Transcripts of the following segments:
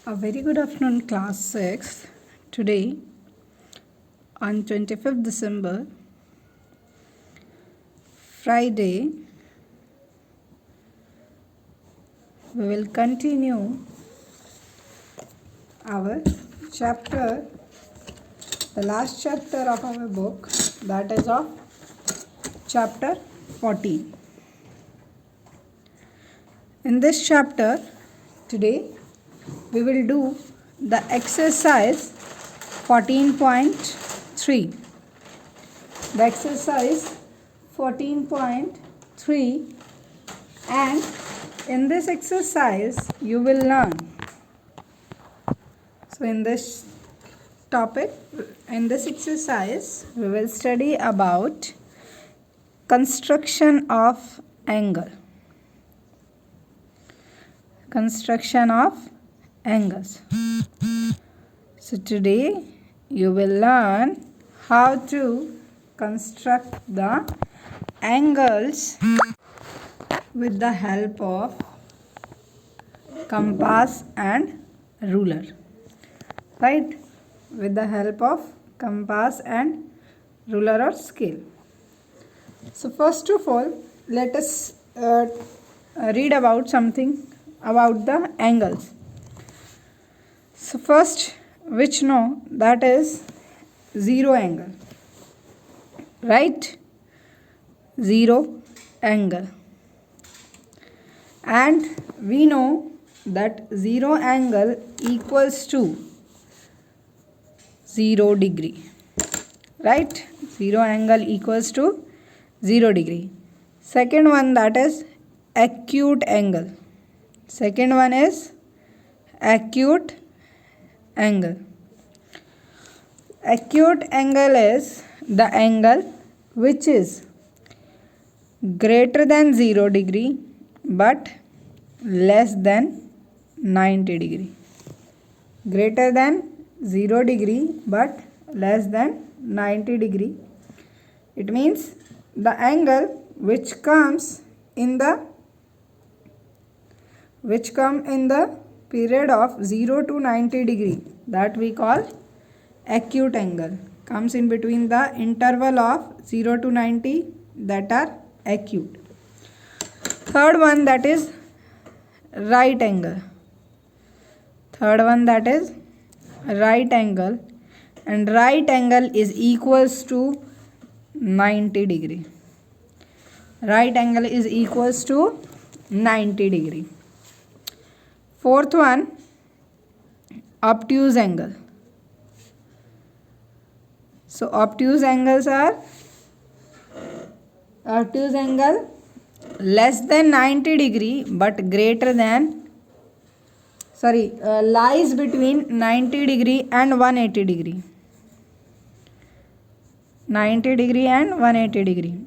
A very good afternoon, class 6. Today, on 25th December, Friday, we will continue our chapter, the last chapter of our book, that is of chapter 14. In this chapter, today, we will do the exercise 14.3. The exercise 14.3, and in this exercise you will learn. So in this topic, in this exercise, we will study about construction of angle. Construction of angles. So today you will learn how to construct the angles with the help of compass and ruler. Right? With the help of compass and ruler or scale. So first of all, let us read about something about the angles. So first, which know, that is zero angle, right? Zero angle. And we know that zero angle equals to 0 degree, right? Zero angle equals to 0 degree. Second one, that is acute angle. Second one is acute angle. Acute angle is the angle which is greater than 0 degree but less than 90 degree. Greater than 0 degree but less than 90 degree. It means the angle which comes in the period of 0 to 90 degree, that we call acute angle. Comes in between the interval of 0 to 90, that are acute. Third one, that is right angle. Third one, that is right angle, and right angle is equals to 90 degree. Right angle is equals to 90 degree. Fourth one, obtuse angle. So obtuse angles are obtuse angle less than 90 degree but greater than lies between 90 degree and 180 degree. 90 degree and 180 degree.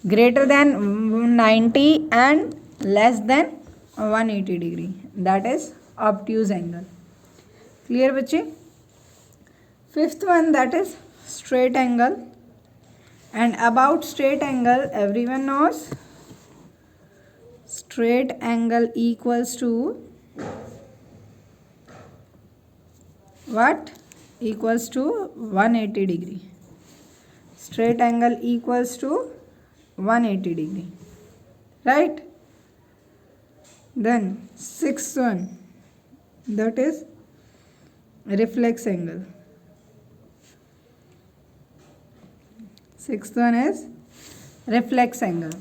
Greater than 90 and less than 180 degree. That is obtuse angle. Clear बच्चे? Fifth one, that is straight angle. And about straight angle, everyone knows. Straight angle equals to what? Equals to 180 degree. Straight angle equals to 180 degree. Right? Then sixth one, that is reflex angle. Sixth one is reflex angle.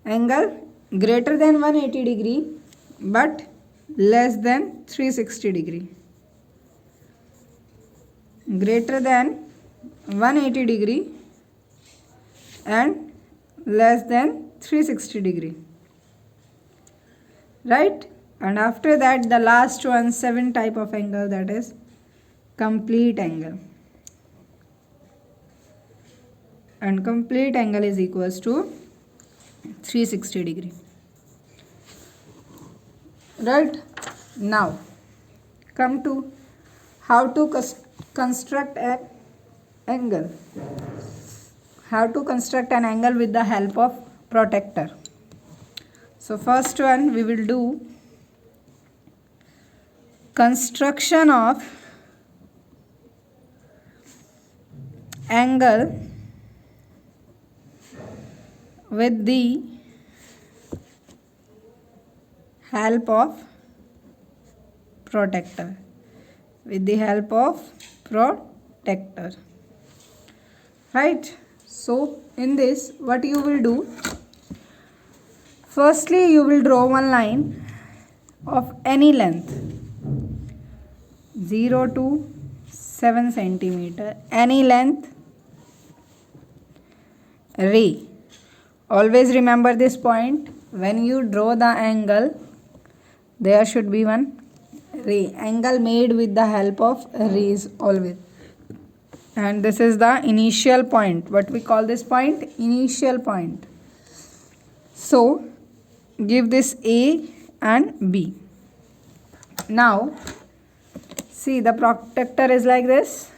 Angle greater than 180 degree but less than 360 degree. Greater than 180 degree and less than 360 degree. Right? And after that, the last one, 7 type of angle, that is complete angle. And complete angle is equals to 360 degree. Right? Now, come to how to construct an angle. How to construct an angle with the help of protractor. So first one we will do construction of angle with the help of protector. With the help of protector. Right? So, in this, what you will do? Firstly, you will draw one line of any length 0 to 7 centimeter. Any length. Ray. Always remember this point. When you draw the angle, there should be one ray. Angle made with the help of rays always. And this is the initial point. What we call this point? Initial point. So, give this A and B. Now, see the protector is like this.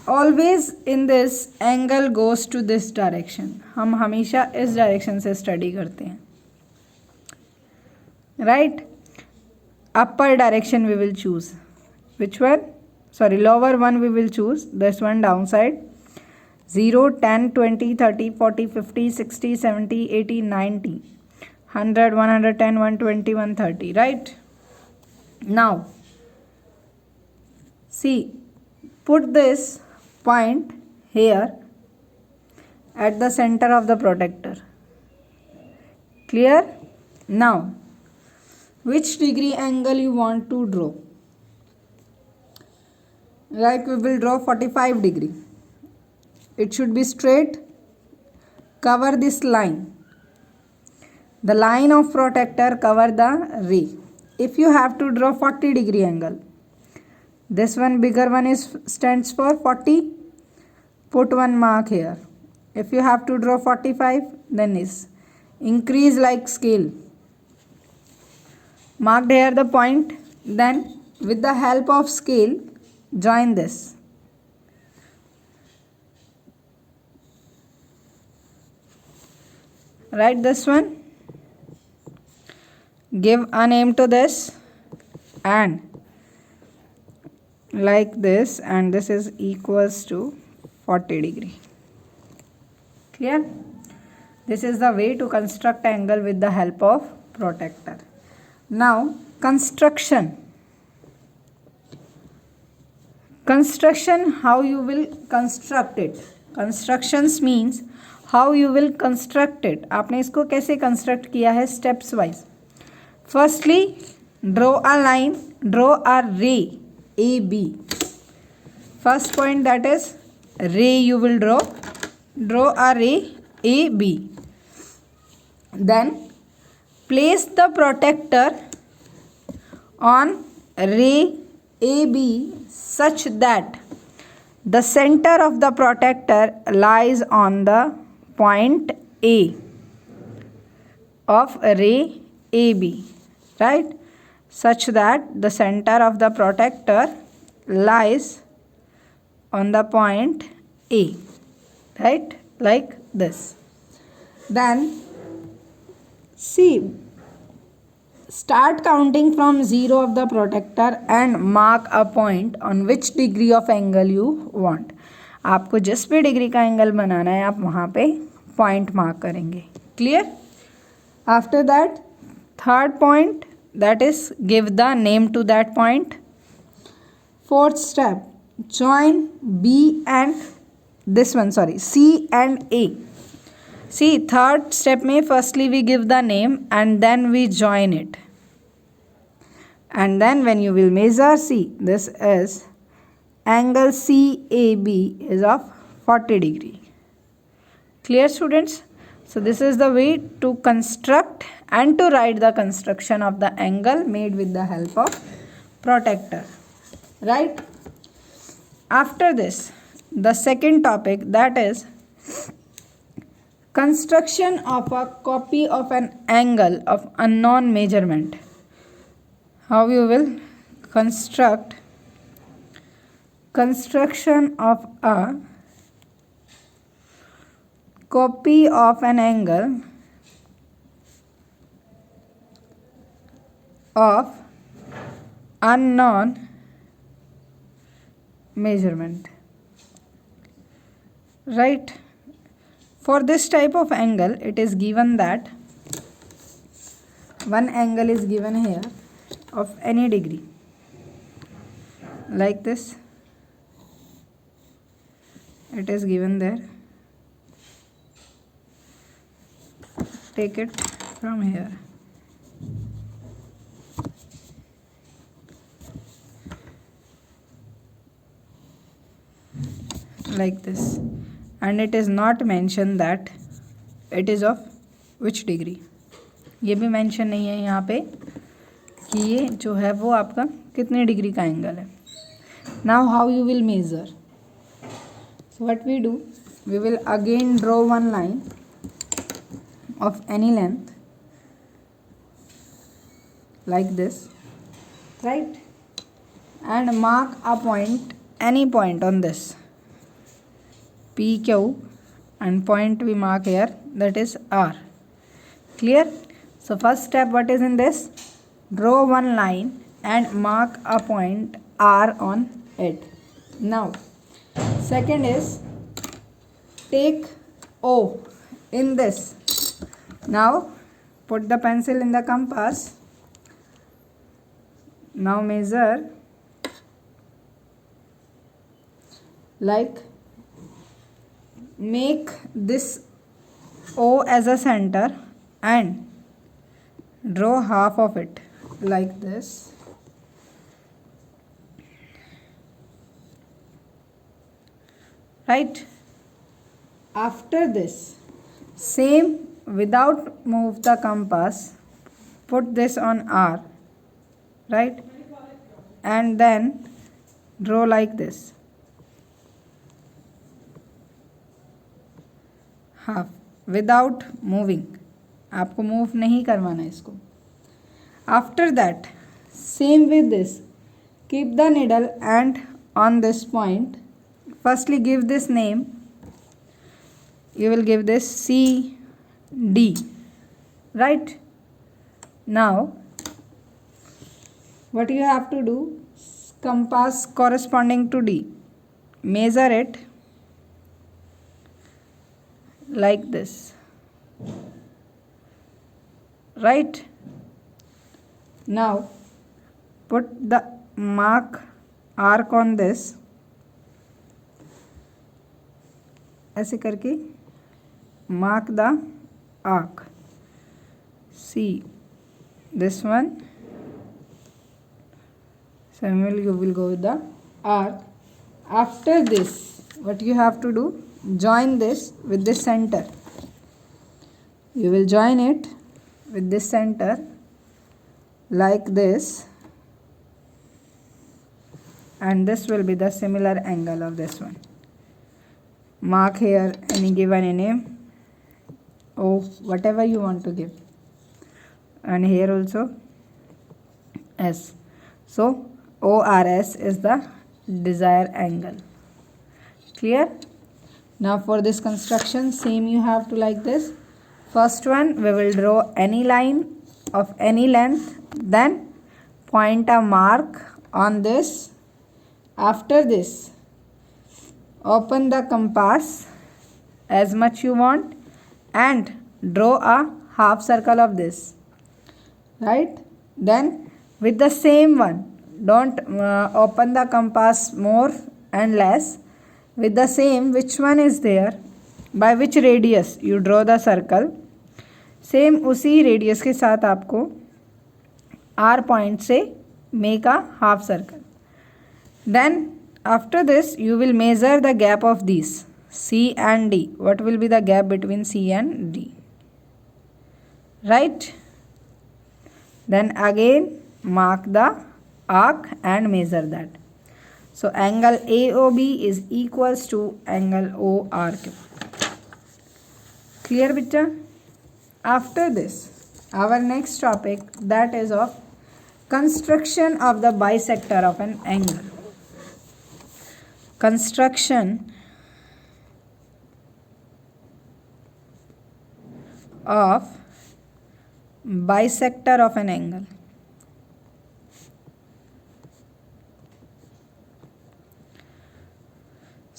Always in this angle goes to this direction. हम हमेशा इस direction से study करते हैं. Right? Upper direction we will choose. Which one? Sorry, lower one we will choose. This one downside. 0, 10, 20, 30, 40, 50, 60, 70, 80, 90, 100, 110, 120, 130. Right? Now, see, put this point here at the center of the protector. Clear? Now, which degree angle you want to draw? Like we will draw 45 degree. It should be straight. Cover this line. The line of protector cover the ray. If you have to draw 40 degree angle, this one bigger one is stands for 40. Put one mark here. If you have to draw 45, then is increase like scale. Marked here the point. Then with the help of scale, join this. Write this one. Give a name to this and like this, and this is equals to 40 degree. Clear? This is the way to construct angle with the help of protector. Now, construction. Construction, how you will construct it. Constructions means how you will construct it. आपने इसको कैसे construct किया है steps wise. Firstly, draw a line, draw a ray AB. First point, that is ray you will draw. Draw a ray AB. Then place the protector on ray AB such that the center of the protector lies on the point A of ray AB, right? Such that the center of the protector lies on the point A, right? Like this. Then see, start counting from 0 of the protector and mark a point on which degree of angle you want. आपको जिस भी degree का angle बनाना है आप वहाँ पे point mark करेंगे. Clear? After that third point, that is give the name to that point. Fourth step, join B and this one, sorry, C and A. See, third step में firstly we give the name and then we join it. And then when you will measure, see, this is angle CAB is of 40 degree. Clear, students? So this is the way to construct and to write the construction of the angle made with the help of protector. Right? After this, the second topic, that is construction of a copy of an angle of unknown measurement. How you will construction of a copy of an angle of unknown measurement, right? For this type of angle, it is given that one angle is given here of any degree, like this. It is given there. Take it from here. Like this. And it is not mentioned that it is of which degree. ये भी mention नहीं है यहाँ पे कि ये जो है वो आपका कितने डिग्री का एंगल है. Now how you will measure. So what we do, we will again draw one line of any length like this, right? And mark a point, any point on this PQ, and point we mark here, that is R. Clear? So first step, what is in this? Draw one line and mark a point R on it. Now second is take O in this. Now put the pencil in the compass. Now measure like, make this O as a center and draw half of it like this. Right? After this, same, without move the compass, put this on R, right? And then draw like this, half, without moving. आपको move नहीं करवाना इसको. After that, same with this, keep the needle and on this point, firstly give this name. You will give this C D, right? Now what you have to do, compass corresponding to D, measure it like this, right? Now put the mark arc on this, ऐसे करके mark the arc. See this one, Samuel, you will go with the arc. After this, what you have to do, join this with this center. You will join it with this center like this, and this will be the similar angle of this one. Mark here any given name, or whatever you want to give, and here also S. So ORS is the desired angle. Clear? Now for this construction, same you have to like this. First one, we will draw any line of any length, then point a mark on this. After this, open the compass as much you want and draw a half circle of this, right? Then with the same one, don't open the compass more and less. With the same, which one is there, by which radius you draw the circle, same उसी radius के साथ आपको R point से make a half circle. Then after this you will measure the gap of these C and D. What will be the gap between C and D? Right? Then again mark the arc and measure that. So angle AOB is equals to angle ORQ. Clear, beta? After this, our next topic, that is of construction of the bisector of an angle. Construction of bisector of an angle.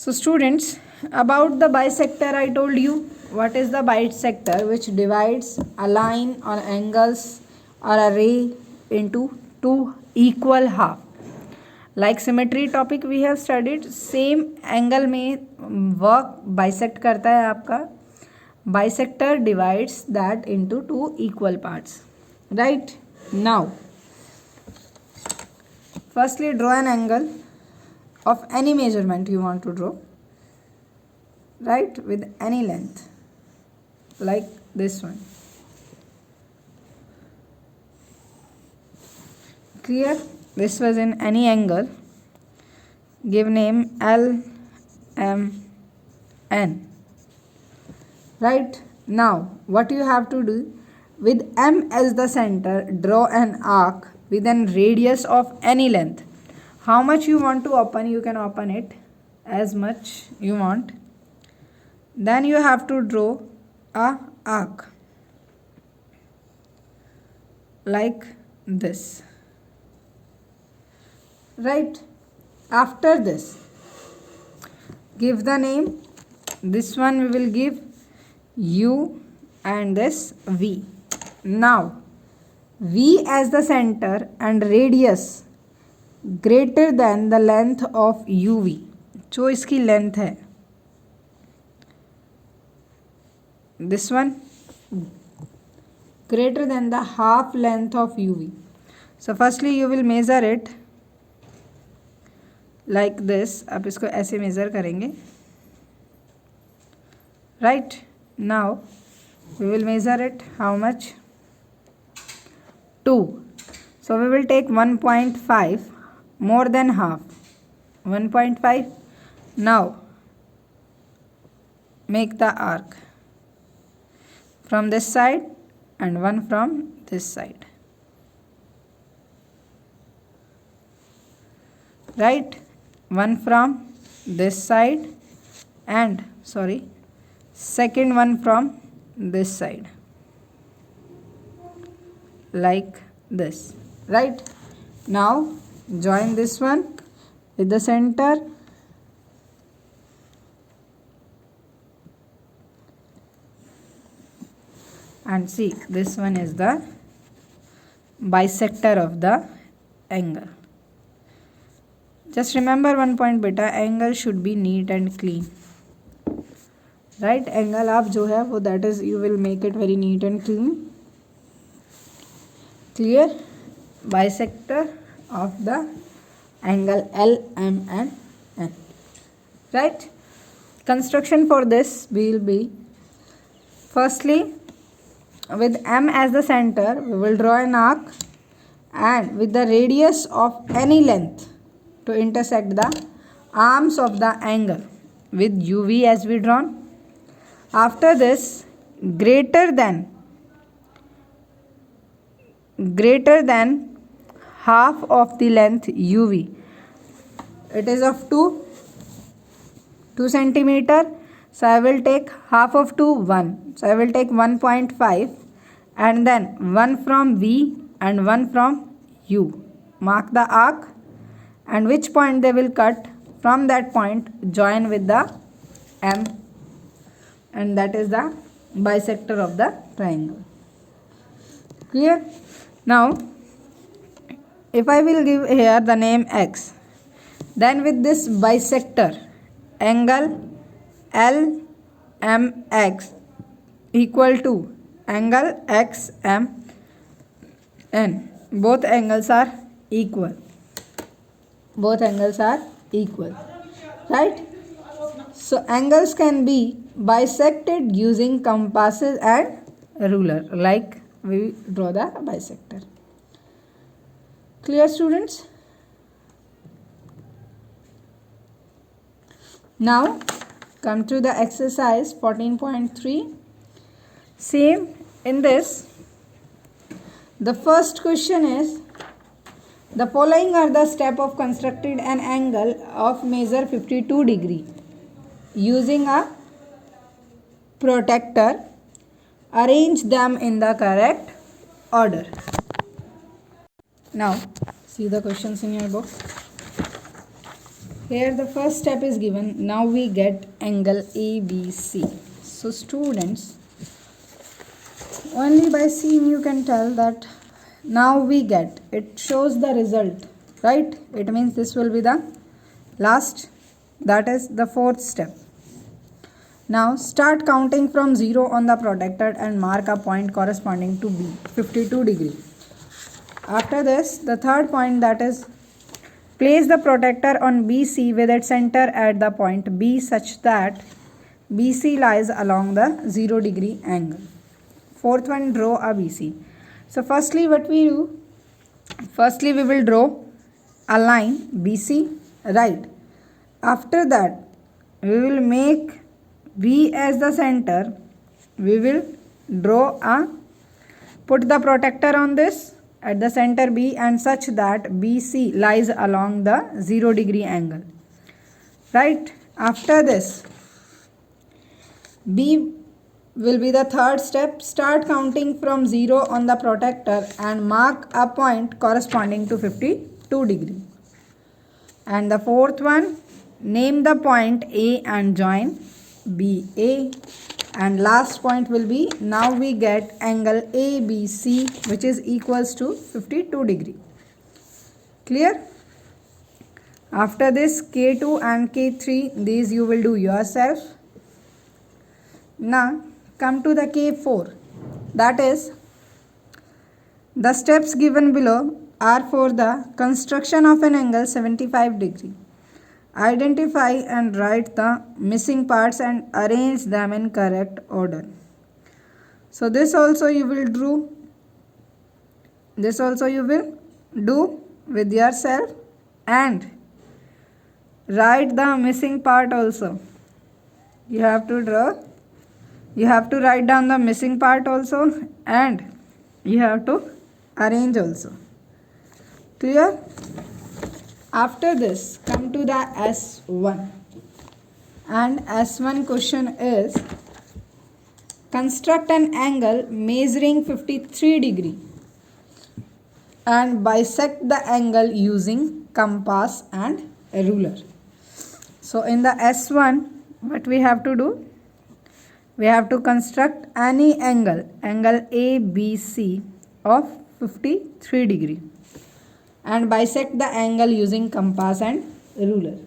So students, about the bisector I told you. What is the bisector? Which divides a line or angles or a ray into two equal half. Like symmetry topic we have studied, same angle में work bisect करता है आपका. Bisector divides that into two equal parts. Right? Now, firstly draw an angle of any measurement you want to draw, right, with any length, like this one. Clear? This was in any angle. Give name L, M, N. Right? Now what you have to do, with M as the center, draw an arc with an radius of any length. How much you want to open, you can open it as much you want. Then you have to draw a arc like this. Right? After this, give the name. This one we will give U and this V. Now V as the center and radius greater than the length of UV. जो इसकी length है, this one greater than the half length of UV. So firstly you will measure it like this. आप इसको ऐसे measure करेंगे. Right? Now we will measure it. How much? 2. So we will take 1.5, more than half. 1.5. Now make the arc from this side and one from this side. Right? One from this side and second one from this side, like this. Right? Now join this one with the center and see, this one is the bisector of the angle. Just remember one point beta, angle should be neat and clean. Right? Angle आप जो है वो, that is, you will make it very neat and clean. Clear? Bisector of the angle L, M and N. Right? Construction for this will be, firstly, with M as the center, we will draw an arc and with the radius of any length to intersect the arms of the angle with UV as we drawn. After this, greater than half of the length UV. It is of 2 centimeter. So I will take half of 2, 1. So I will take 1.5 and then 1 from V and 1 from U. Mark the arc and which point they will cut. From that point join with the M, and that is the bisector of the triangle. Clear? Now if I will give here the name X, then with this bisector, angle LMX equal to angle XMN. Both angles are equal. Both angles are equal. Right? So angles can be bisected using compasses and ruler, like we draw the bisector. Clear, students? Now come to the exercise 14.3. Same in this. The first question is, the following are the steps of constructing an angle of measure 52 degree using a protractor. Arrange them in the correct order. Now see the questions in your book. Here the first step is given. Now we get angle ABC. So students, only by seeing you can tell that now we get, it shows the result, right? It means this will be the last, that is the fourth step. Now start counting from 0 on the protractor and mark a point corresponding to B, 52 degree. After this, the third point, that is place the protractor on BC with its center at the point B such that BC lies along the 0 degree angle. Fourth one, draw a BC. So firstly what we do, firstly we will draw a line BC, right? After that we will make B as the center. We will put the protractor on this at the center B and such that BC lies along the 0 degree angle, right? After this, B will be the third step. Start counting from 0 on the protractor and mark a point corresponding to 52 degree. And the fourth one, name the point A and join BA. And last point will be, now we get angle ABC, which is equals to 52 degree. Clear? After this, K2 and K3, these you will do yourself. Now come to the K4, that is, the steps given below are for the construction of an angle 75 degree. Identify and write the missing parts and arrange them in correct order. So this also you will do. This also you will do with yourself and write the missing part also. You have to draw. You have to write down the missing part also and you have to arrange also. Clear? After this, come to the S1. And S1 question is, construct an angle measuring 53 degree and bisect the angle using compass and a ruler. So in the S1, what we have to do? We have to construct any angle ABC of 53 degree. And bisect the angle using compass and ruler.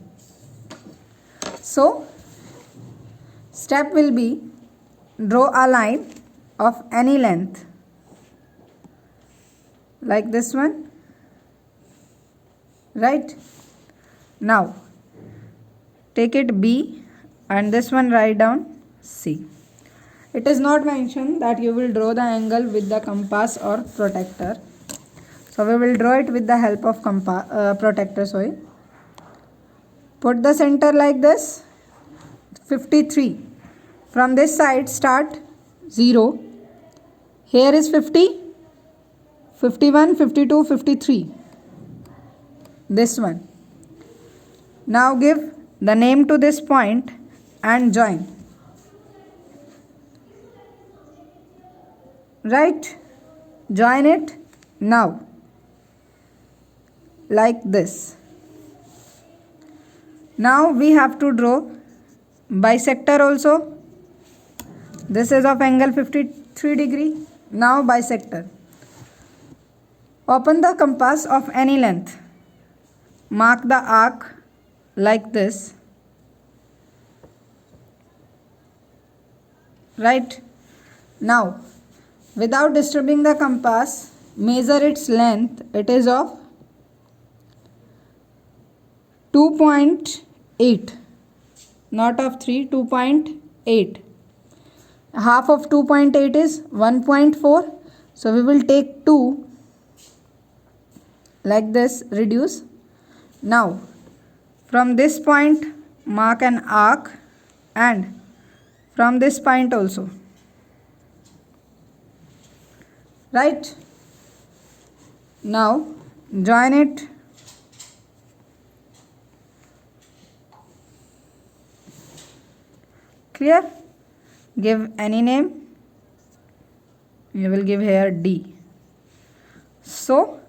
So, step will be, draw a line of any length like this one, right? Now, take it B and this one write down C. It is not mentioned that you will draw the angle with the compass or protractor. So we will draw it with the help of protractor. Put the center like this, 53. From this side start 0. Here is 50, 51, 52, 53. This one. Now give the name to this point and join. Right? Join it now. Like this. Now we have to draw bisector also. This is of angle 53 degree. Now bisector. Open the compass of any length. Mark the arc like this. Right? Now, without disturbing the compass, measure its length. It is of 2.8, not of 3, 2.8. Half of 2.8 is 1.4. So we will take 2 like this, reduce. Now from this point mark an arc and from this point also. Right? Now join it. Clear? Give any name. You will give here D. So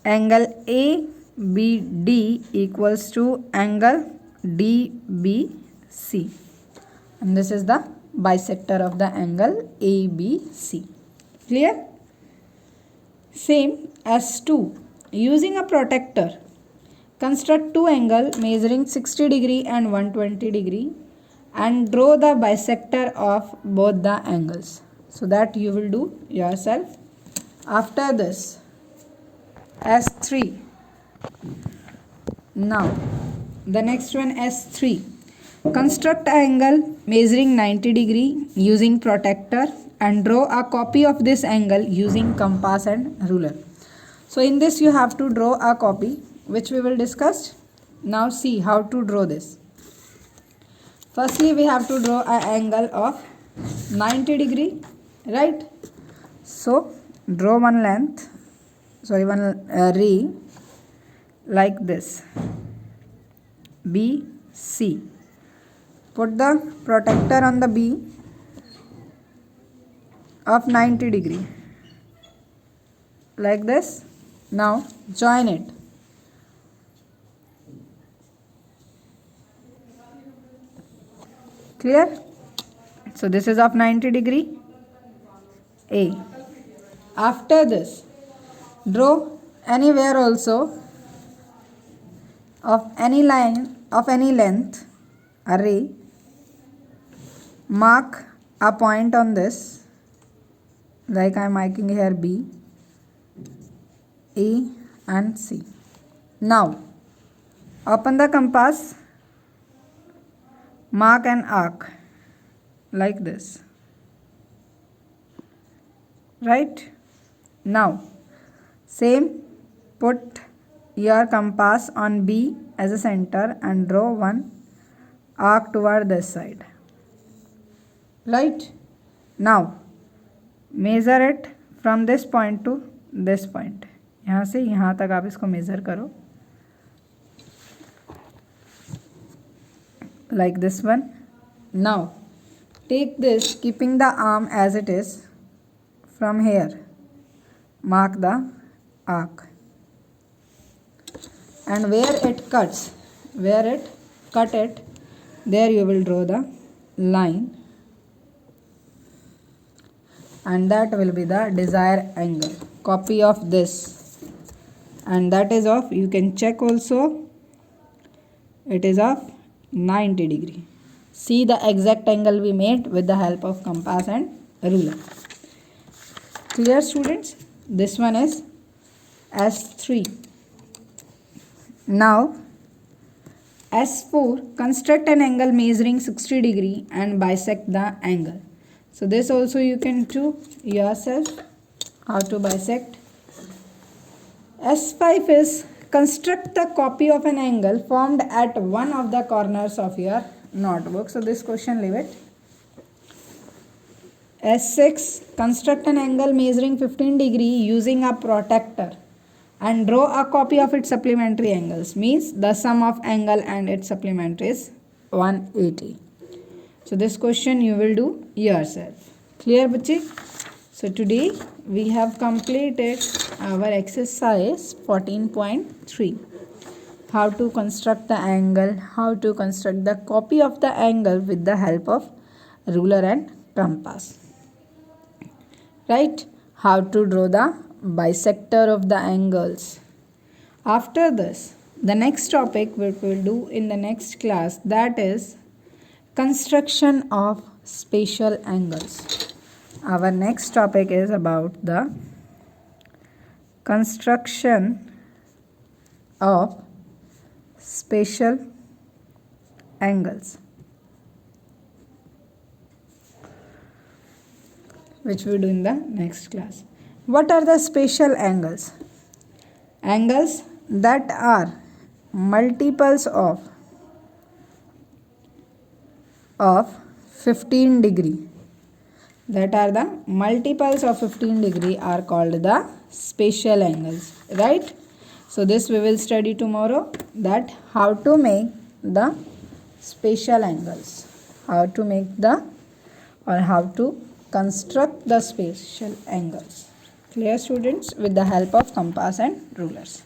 angle A BD equals to angle DBC, and this is the bisector of the angle ABC. Clear? Same as 2. Using a protractor, construct two angles measuring 60 degree and 120 degree and draw the bisector of both the angles. So that you will do yourself. After this, S3. Now, the next one, S3. Construct an angle measuring 90 degree using protractor and draw a copy of this angle using compass and ruler. So in this you have to draw a copy, which we will discuss. Now see how to draw this. Firstly, we have to draw an angle of 90 degree, right? So draw one ray like this, BC. Put the protractor on the B of 90 degree like this. Now join it. Clear? So this is of 90 degree A. After this, draw anywhere also of any line of any length a ray. Mark a point on this, like I am marking here B, A and C. Now open the compass, mark an arc like this, right? Now same, put your compass on B as a center and draw one arc toward this side, right? Now measure it from this point to this point. यहाँ से यहाँ तक आप इसको measure करो, like this one. Now take this, keeping the arm as it is. From here mark the arc, and where it cut it, there you will draw the line, and that will be the desired angle. Copy of this, and that is of, you can check also, it is of 90 degree. See the exact angle we made with the help of compass and ruler. Clear, students? This one is S3. Now S4, construct an angle measuring 60 degree and bisect the angle. So this also you can do yourself, how to bisect. S5 is construct the copy of an angle formed at one of the corners of your notebook. So this question, leave it. S6, construct an angle measuring 15 degree using a protractor and draw a copy of its supplementary angles. Means the sum of angle and its supplementary is 180. So this question you will do yourself. Clear, bache? So today we have completed our exercise 14.3. How to construct the angle, how to construct the copy of the angle with the help of ruler and compass. Right? How to draw the bisector of the angles. After this, the next topic we will do in the next class, that is construction of spatial angles. Our next topic is about the construction of spatial angles, which we will do in the next class. What are the spatial angles? Angles that are multiples of 15 degree. That are the multiples of 15 degree are called the spatial angles, right? So this we will study tomorrow, that how to make the spatial angles, how to construct the spatial angles. Clear, students? With the help of compass and rulers.